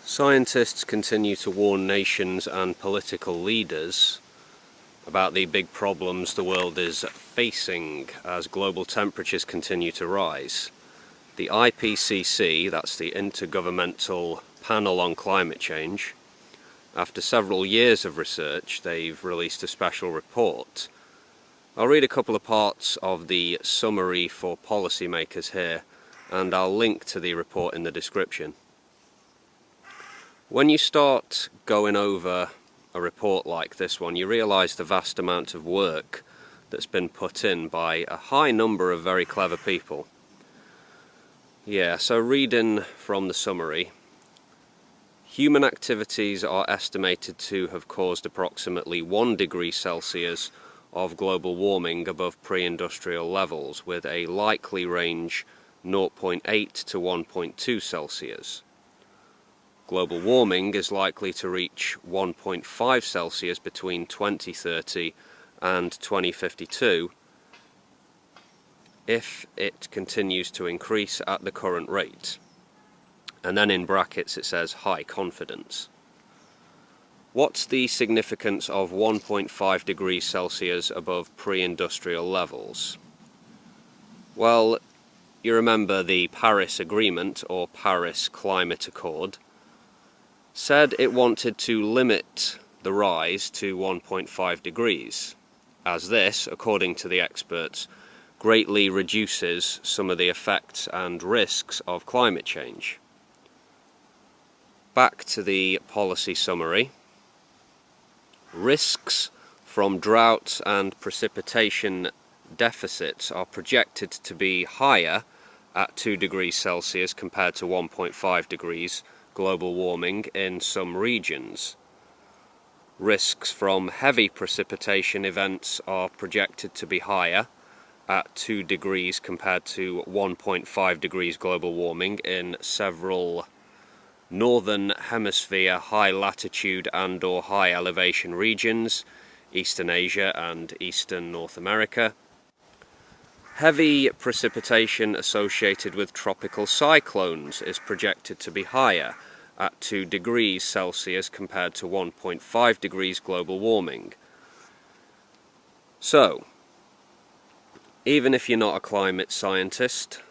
Scientists continue to warn nations and political leaders about the big problems the world is facing as global temperatures continue to rise. The IPCC, that's the Intergovernmental Panel on Climate Change, after several years of research, they've released a special report. I'll read a couple of parts of the summary for policymakers here, and I'll link to the report in the description. When you start going over a report like this one, you realise the vast amount of work that's been put in by a high number of very clever people. So reading from the summary, human activities are estimated to have caused approximately 1 degree Celsius of global warming above pre-industrial levels, with a likely range 0.8 to 1.2 Celsius. Global warming is likely to reach 1.5 Celsius between 2030 and 2052 if it continues to increase at the current rate. And then in brackets it says high confidence. What's the significance of 1.5 degrees Celsius above pre-industrial levels? Well, you remember the Paris Agreement, or Paris Climate Accord, said it wanted to limit the rise to 1.5 degrees, as this, according to the experts, greatly reduces some of the effects and risks of climate change. Back to the policy summary. Risks from drought and precipitation deficits are projected to be higher at 2 degrees Celsius compared to 1.5 degrees global warming in some regions. Risks from heavy precipitation events are projected to be higher at 2 degrees compared to 1.5 degrees global warming in several northern hemisphere high latitude and or high elevation regions, Eastern Asia and Eastern North America. Heavy precipitation associated with tropical cyclones is projected to be higher at 2 degrees Celsius compared to 1.5 degrees global warming. So, even if you're not a climate scientist,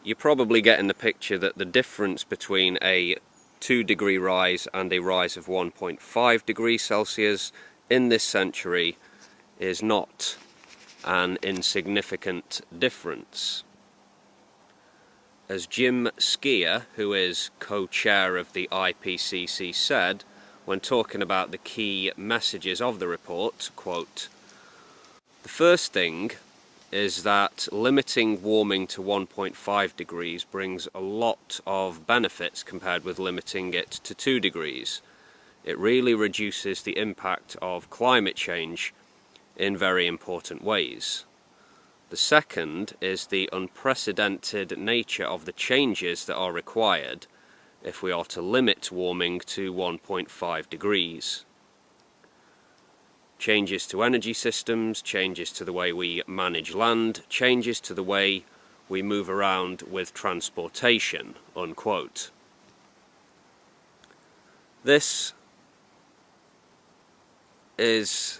you're probably getting the picture that the difference between a 2 degree rise and a rise of 1.5 degrees Celsius in this century is not an insignificant difference. As Jim Skier, who is co-chair of the IPCC, said when talking about the key messages of the report, quote, "The first thing is that limiting warming to 1.5 degrees brings a lot of benefits compared with limiting it to 2 degrees. It really reduces the impact of climate change in very important ways. The second is the unprecedented nature of the changes that are required if we are to limit warming to 1.5 degrees. Changes to energy systems, changes to the way we manage land, changes to the way we move around with transportation," unquote. This is,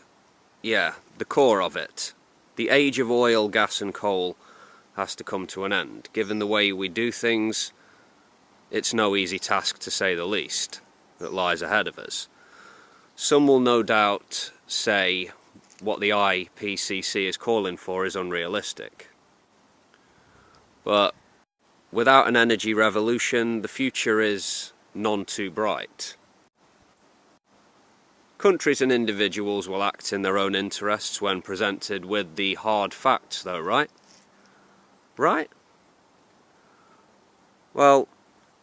the core of it. The age of oil, gas and coal has to come to an end. Given the way we do things, it's no easy task, to say the least, that lies ahead of us. Some will no doubt say what the IPCC is calling for is unrealistic. But without an energy revolution, the future is none too bright. Countries and individuals will act in their own interests when presented with the hard facts, though, right? Right? Well,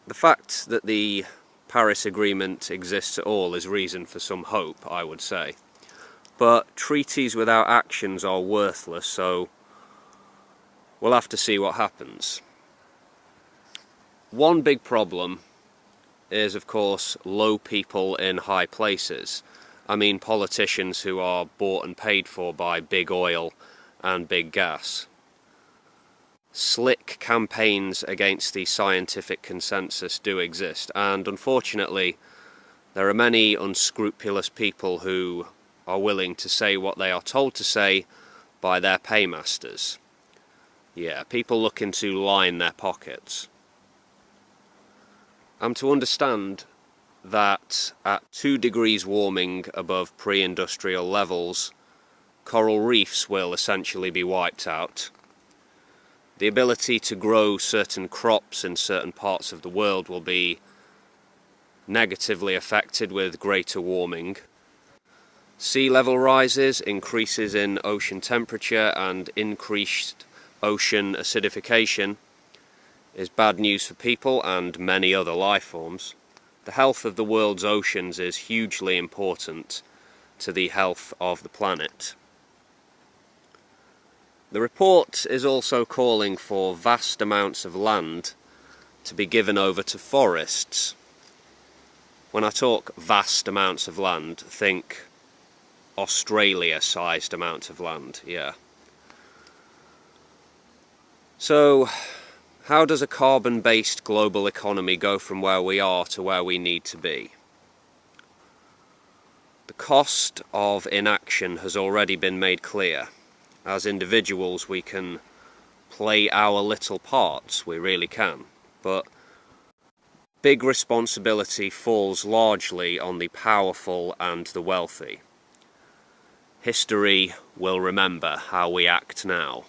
the fact that the Paris Agreement exists at all is reason for some hope, I would say. But treaties without actions are worthless, so we'll have to see what happens. One big problem is, of course, low people in high places. I mean politicians who are bought and paid for by big oil and big gas. slick campaigns against the scientific consensus do exist, and unfortunately there are many unscrupulous people who are willing to say what they are told to say by their paymasters. Yeah, people looking to line their pockets. I'm to understand that at 2 degrees warming above pre-industrial levels, coral reefs will essentially be wiped out. The ability to grow certain crops in certain parts of the world will be negatively affected with greater warming. Sea level rises, increases in ocean temperature and increased ocean acidification is bad news for people and many other life forms. The health of the world's oceans is hugely important to the health of the planet. The report is also calling for vast amounts of land to be given over to forests. When I talk vast amounts of land, think Australia-sized amounts of land, yeah. So, how does a carbon-based global economy go from where we are to where we need to be? The cost of inaction has already been made clear. As individuals, we can play our little parts, we really can, but big responsibility falls largely on the powerful and the wealthy. History will remember how we act now.